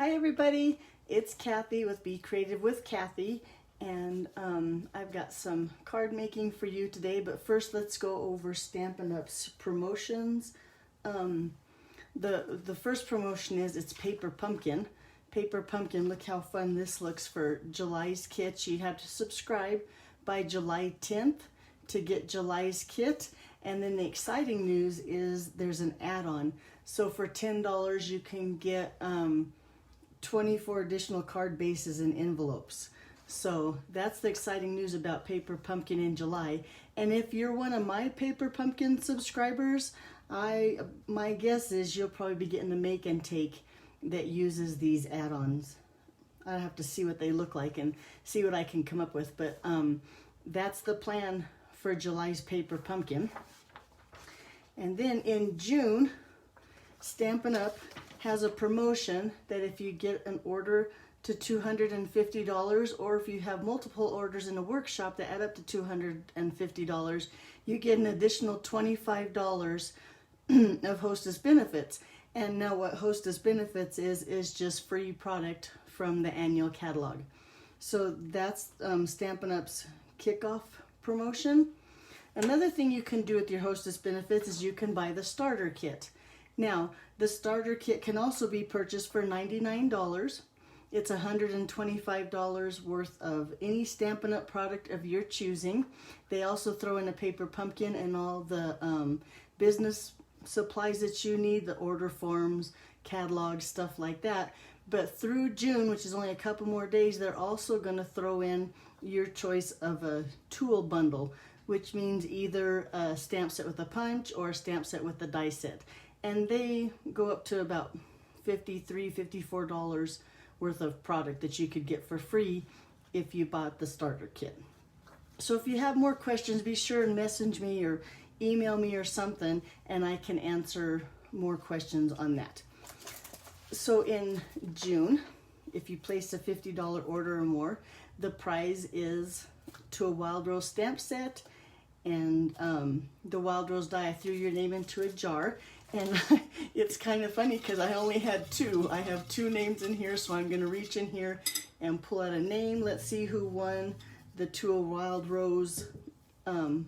Hi everybody, it's Kathy with Be Creative with Kathy, and I've got some card making for you today, but first let's go over Stampin' Up's promotions. The first promotion is it's Paper Pumpkin. Paper Pumpkin, look how fun this looks for July's kit. You have to subscribe by July 10th to get July's kit. And then the exciting news is there's an add-on. So for $10 you can get 24 additional card bases and envelopes. So that's the exciting news about Paper Pumpkin in July. And if you're one of my Paper Pumpkin subscribers, my guess is you'll probably be getting the make and take that uses these add-ons. I have to see what they look like and see what I can come up with, but that's the plan for July's Paper Pumpkin. And then in June, Stampin' Up has a promotion that if you get an order to $250, or if you have multiple orders in a workshop that add up to $250, you get an additional $25 of Hostess benefits. And now what Hostess benefits is just free product from the annual catalog. So that's Stampin' Up's kickoff promotion. Another thing you can do with your Hostess benefits is you can buy the starter kit. Now, the starter kit can also be purchased for $99. It's $125 worth of any Stampin' Up product of your choosing. They also throw in a Paper Pumpkin and all the business supplies that you need, the order forms, catalogs, stuff like that. But through June, which is only a couple more days, they're also going to throw in your choice of a tool bundle, which means either a stamp set with a punch or a stamp set with a die set. And they go up to about $53, $54 worth of product that you could get for free if you bought the starter kit. So if you have more questions, be sure and message me or email me or something, and I can answer more questions on that. So in June, if you place a $50 order or more, the prize is to a Wild Rose stamp set and the Wild Rose die. I threw your name into a jar, and it's kind of funny because I only had two. I have two names in here, so I'm going to reach in here and pull out a name. Let's see who won the To a Wild Rose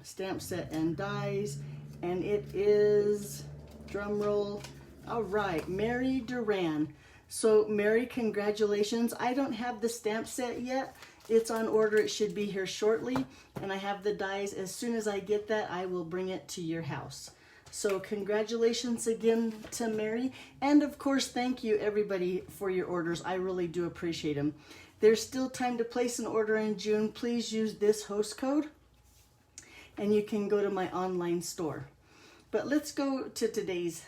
stamp set and dies, and it is, drum roll, all right, Mary Duran. So Mary, congratulations. I don't have the stamp set yet. It's on order. It should be here shortly, and I have the dies. As soon as I get that, I will bring it to your house. So congratulations again to Mary, and of course thank you everybody for your orders. I really do appreciate them. There's still time to place an order in June. Please use this host code and you can go to my online store. But let's go to today's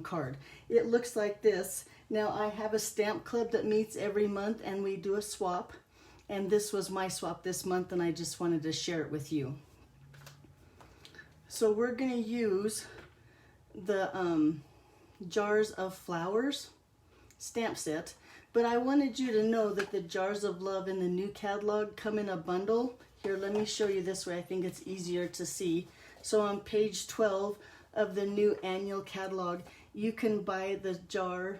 card. It looks like this. Now I have a stamp club that meets every month and we do a swap, and this was my swap this month and I just wanted to share it with you. So we're going to use the Jars of Flowers stamp set, but I wanted you to know that the Jars of Love in the new catalog come in a bundle. Here, let me show you this way. I think it's easier to see. So on page 12 of the new annual catalog, you can buy the jar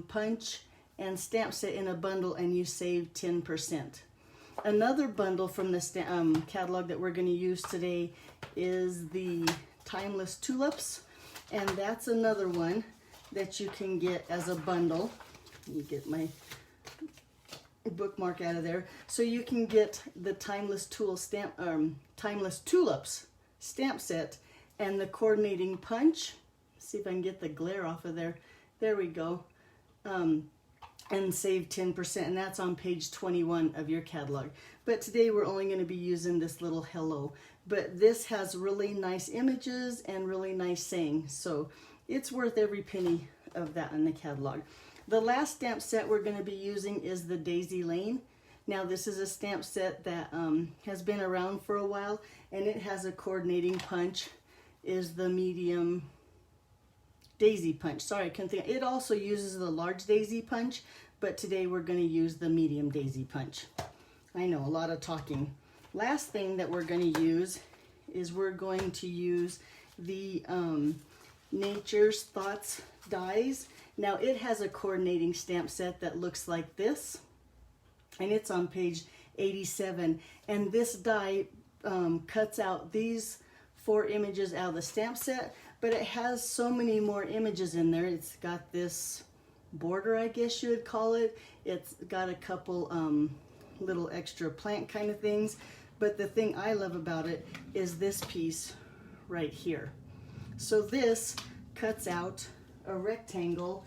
punch and stamp set in a bundle and you save 10%. Another bundle from the catalog that we're going to use today is the Timeless Tulips, and that's another one that you can get as a bundle. Let me get my bookmark out of there. So you can get the Timeless Tulips stamp set and the coordinating punch. Let's see if I can get the glare off of there. There we go. And save 10%, and that's on page 21 of your catalog. But today we're only going to be using this little hello. But this has really nice images and really nice saying, so it's worth every penny of that in the catalog. The last stamp set we're going to be using is the Daisy Lane. Now this is a stamp set that has been around for a while, and it has a coordinating punch, is the medium daisy punch. Sorry, I couldn't think. It also uses the large daisy punch, but today we're going to use the medium daisy punch. I know, a lot of talking. Last thing that we're going to use is we're going to use the Nature's Thoughts dies. Now it has a coordinating stamp set that looks like this, and it's on page 87. And this die cuts out these 4 images out of the stamp set, but it has so many more images in there. It's got this border, I guess you would call it. It's got a couple little extra plant kind of things, but the thing I love about it is this piece right here. So this cuts out a rectangle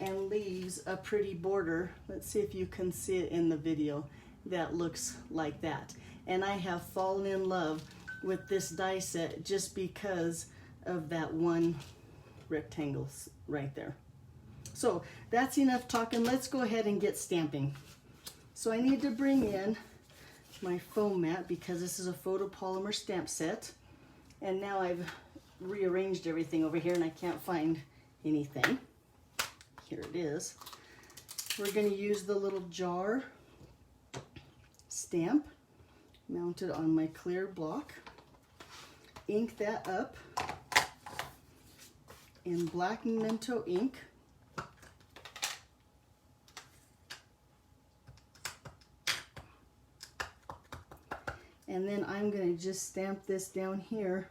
and leaves a pretty border. Let's see if you can see it in the video. That looks like that. And I have fallen in love with this die set just because of that one rectangle right there. So that's enough talking. Let's go ahead and get stamping. So I need to bring in my foam mat because this is a photopolymer stamp set. And now I've rearranged everything over here and I can't find anything. Here it is. We're going to use the little jar stamp mounted on my clear block. Ink that up in black Memento ink. And then I'm going to just stamp this down here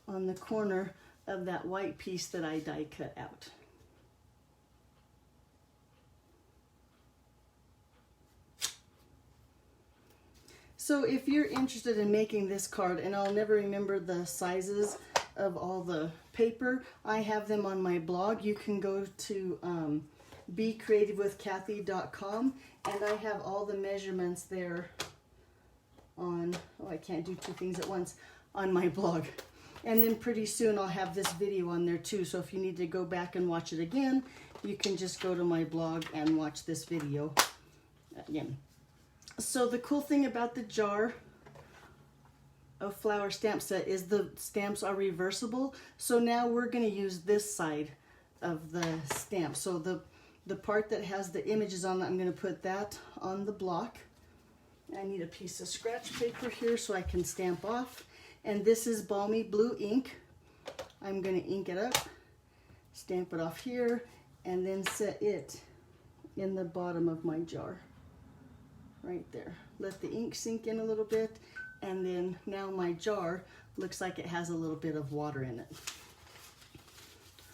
on the corner of that white piece that I die cut out. So if you're interested in making this card, and I'll never remember the sizes of all the paper, I have them on my blog. You can go to becreativewithkathy.com, and I have all the measurements there on, oh, I can't do 2 things at once, on my blog. And then pretty soon I'll have this video on there too, so if you need to go back and watch it again, you can just go to my blog and watch this video again. So the cool thing about the jar of flower stamp set is the stamps are reversible. So now we're going to use this side of the stamp. So the part that has the images on it, I'm going to put that on the block. I need a piece of scratch paper here so I can stamp off. And this is balmy blue ink. I'm going to ink it up, stamp it off here, and then set it in the bottom of my jar. Right there. Let the ink sink in a little bit, and then now my jar looks like it has a little bit of water in it.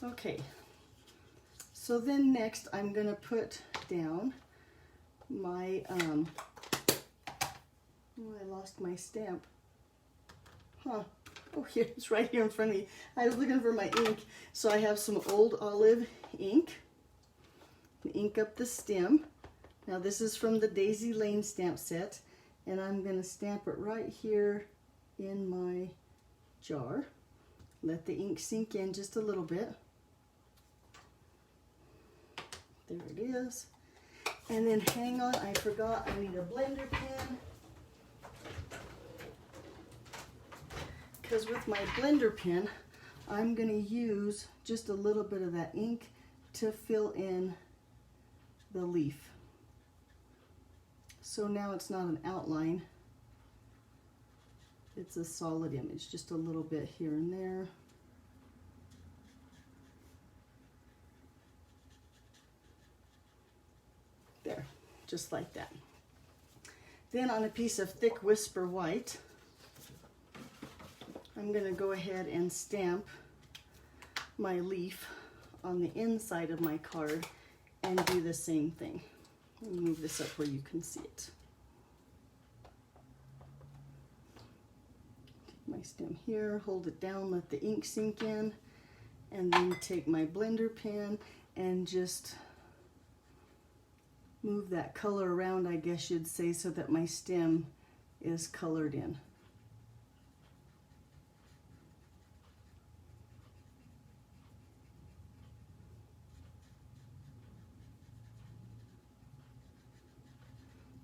Okay, so then next I'm going to put down my, oh, I lost my stamp. Huh. Oh, here, it's right here in front of me. I was looking for my ink. So I have some old olive ink. Ink up the stem. Now this is from the Daisy Lane stamp set, and I'm going to stamp it right here in my jar. Let the ink sink in just a little bit. There it is. And then hang on, I forgot I need a blender pen. Because with my blender pen, I'm going to use just a little bit of that ink to fill in the leaf. So now it's not an outline, it's a solid image, just a little bit here and there. There, just like that. Then on a piece of thick Whisper White, I'm going to go ahead and stamp my leaf on the inside of my card and do the same thing. Let me move this up where you can see it. Take my stem here, hold it down, let the ink sink in, and then take my blender pen and just move that color around, I guess you'd say, so that my stem is colored in.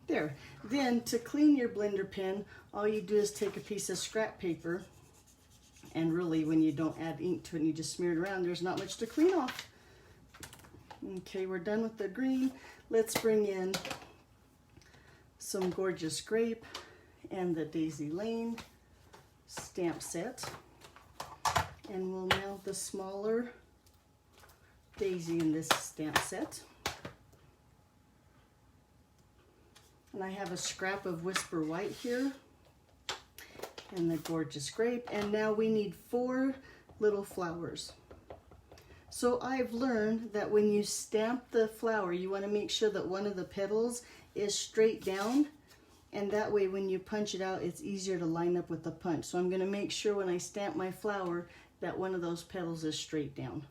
There. Then to clean your blender pen, all you do is take a piece of scrap paper, and really when you don't add ink to it and you just smear it around, there's not much to clean off. Okay, we're done with the green. Let's bring in some Gorgeous Grape and the Daisy Lane stamp set, and we'll have the smaller daisy in this stamp set. And I have a scrap of Whisper White here and the Gorgeous Grape. And now we need 4 little flowers. So I've learned that when you stamp the flower, you want to make sure that one of the petals is straight down. And that way when you punch it out, it's easier to line up with the punch. So I'm going to make sure when I stamp my flower that one of those petals is straight down.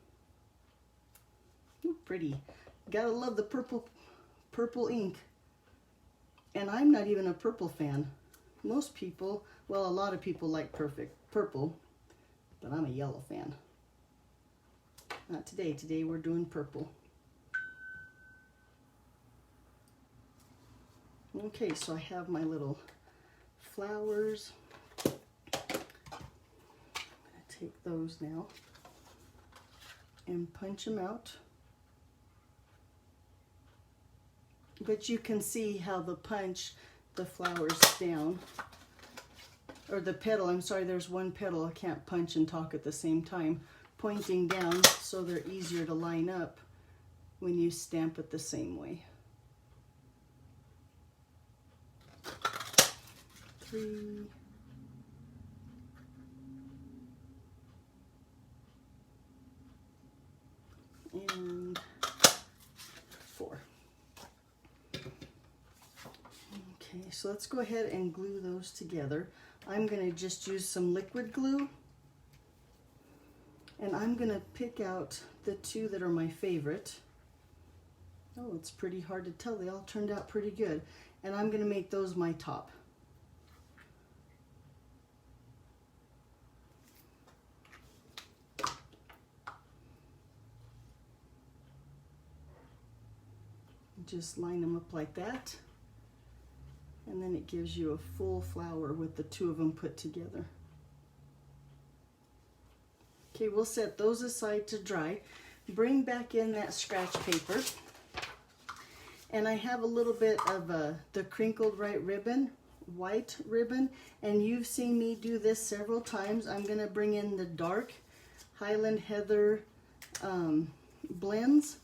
Ooh, pretty. Gotta love the purple ink. And I'm not even a purple fan. Most people, well, a lot of people like purple, but I'm a yellow fan. Not today. Today we're doing purple. Okay, so I have my little flowers. I'm going to take those now and punch them out. But you can see how the punch, the flower's down. Or the petal, I'm sorry, there's one petal. I can't punch and talk at the same time. Pointing down so they're easier to line up when you stamp it the same way. 3. And 4. Okay, so let's go ahead and glue those together. I'm going to just use some liquid glue. And I'm going to pick out the 2 that are my favorite. Oh, it's pretty hard to tell. They all turned out pretty good. And I'm going to make those my top. Just line them up like that. And then it gives you a full flower with the 2 of them put together. Okay, we'll set those aside to dry. Bring back in that scratch paper. And I have a little bit of the crinkled white ribbon, and you've seen me do this several times. I'm going to bring in the dark Highland Heather blends.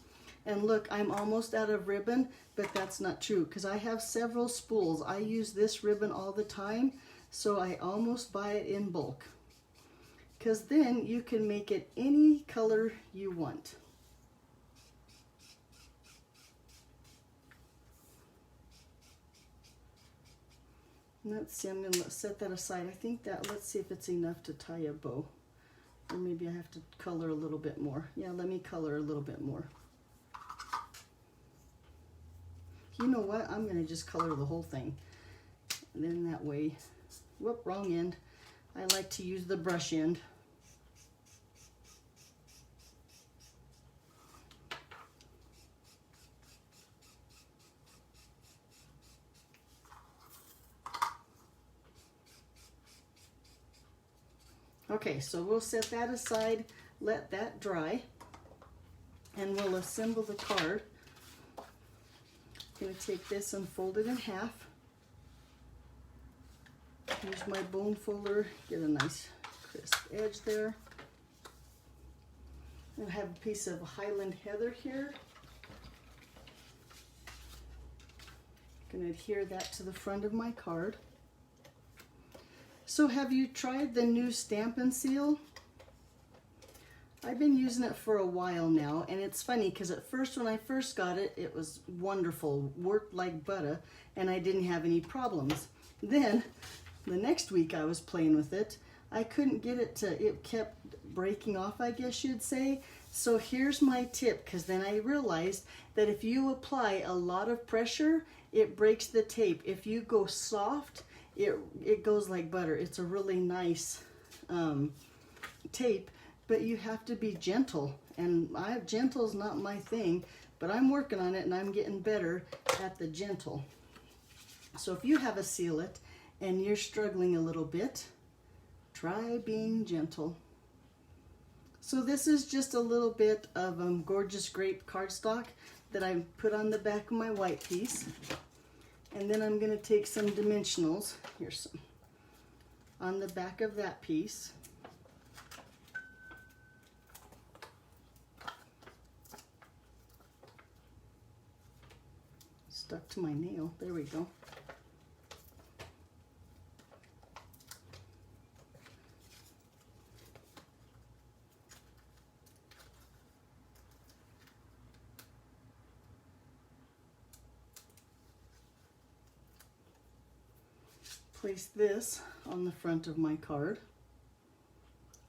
And look, I'm almost out of ribbon, but that's not true because I have several spools. I use this ribbon all the time, so I almost buy it in bulk. Because then you can make it any color you want. Let's see, I'm going to set that aside. I think that, let's see if it's enough to tie a bow. Or maybe I have to color a little bit more. Yeah, let me color a little bit more. You know what? I'm going to just color the whole thing. And then that way, whoop, wrong end. I like to use the brush end. Okay, so we'll set that aside, let that dry, and we'll assemble the card. I'm going to take this and fold it in half. Use my bone folder, get a nice crisp edge there. I have a piece of Highland Heather here. I'm going to adhere that to the front of my card. So have you tried the new Stampin' Seal? I've been using it for a while now, and it's funny because at first when I first got it, it was wonderful, worked like butter, and I didn't have any problems. Then the next week I was playing with it, I couldn't get it to, it kept breaking off, I guess you'd say. So here's my tip, because then I realized that if you apply a lot of pressure, it breaks the tape. If you go soft, it goes like butter. It's a really nice tape, but you have to be gentle, and gentle's not my thing, but I'm working on it and I'm getting better at the gentle. So if you have a seal-it and you're struggling a little bit, try being gentle. So this is just a little bit of Gorgeous Grape cardstock that I put on the back of my white piece. And then I'm going to take some dimensionals, here's some, on the back of that piece. Stuck to my nail. There we go. Place this on the front of my card.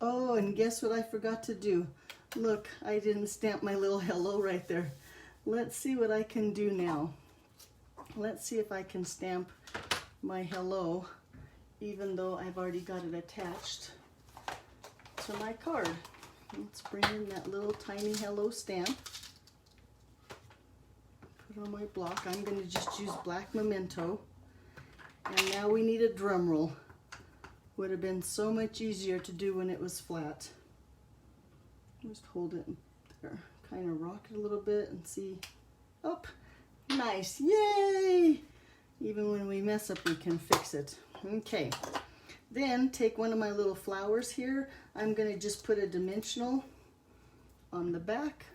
Oh, and guess what I forgot to do? Look, I didn't stamp my little hello right there. Let's see what I can do now. Let's see if I can stamp my hello, even though I've already got it attached to my card. Let's bring in that little tiny hello stamp. Put on my block. I'm going to just use black memento. And now we need a drum roll. Would have been so much easier to do when it was flat. Just hold it there, kind of rock it a little bit and see. Oh, nice, yay! Even when we mess up, we can fix it. Okay, then take one of my little flowers here. I'm gonna just put a dimensional on the back.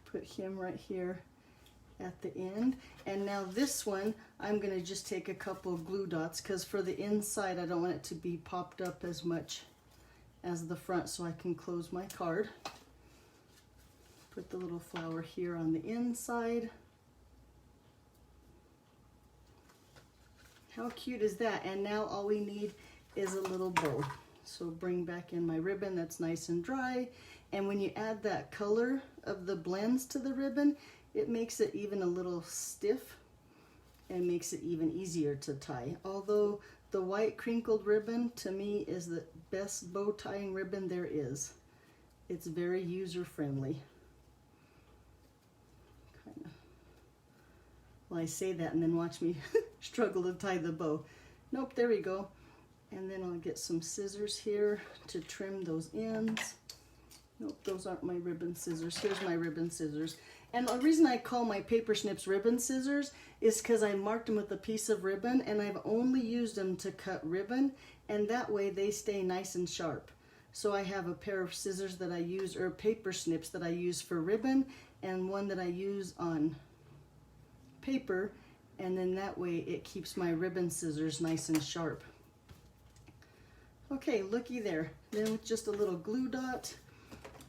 Put him right here at the end. And now this one, I'm going to just take a couple of glue dots because for the inside I don't want it to be popped up as much as the front, so I can close my card. Put the little flower here on the inside. How cute is that? And now all we need is a little bow. So bring back in my ribbon that's nice and dry. And when you add that color of the blends to the ribbon, it makes it even a little stiff and makes it even easier to tie. Although the white crinkled ribbon to me is the best bow tying ribbon there is. It's very user friendly. Well, I say that and then watch me struggle to tie the bow. Nope, there we go. And then I'll get some scissors here to trim those ends. Nope, those aren't my ribbon scissors. Here's my ribbon scissors. And the reason I call my paper snips ribbon scissors is because I marked them with a piece of ribbon and I've only used them to cut ribbon, and that way they stay nice and sharp. So I have a pair of scissors that I use, or paper snips that I use for ribbon, and one that I use on paper, and then that way it keeps my ribbon scissors nice and sharp. Okay, looky there. Then with just a little glue dot,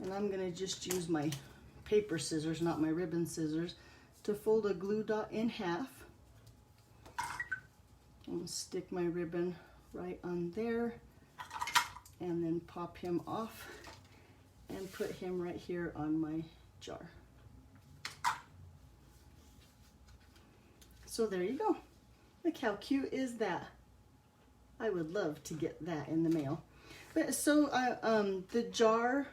and I'm going to just use my paper scissors, not my ribbon scissors, to fold a glue dot in half. I'm going to stick my ribbon right on there and then pop him off and put him right here on my jar. So there you go. Look how cute is that. I would love to get that in the mail. But so the jar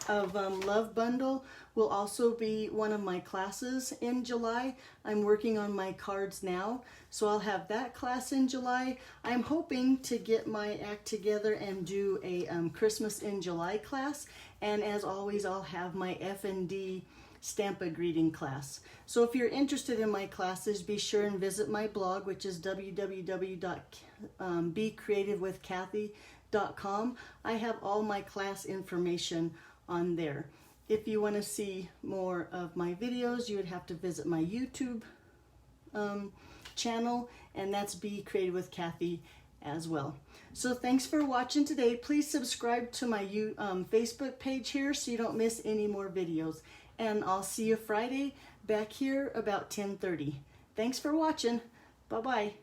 of Love Bundle will also be one of my classes in July. I'm working on my cards now, so I'll have that class in July. I'm hoping to get my act together and do a Christmas in July class, and as always I'll have my F&D Stampa greeting class. So if you're interested in my classes, be sure and visit my blog, which is www.becreativewithkathy.com. I have all my class information on there. If you want to see more of my videos, you would have to visit my YouTube channel, and that's Be Creative with Kathy as well. So thanks for watching today. Please subscribe to my Facebook page here so you don't miss any more videos. And I'll see you Friday back here about 10:30. Thanks for watching. Bye-bye.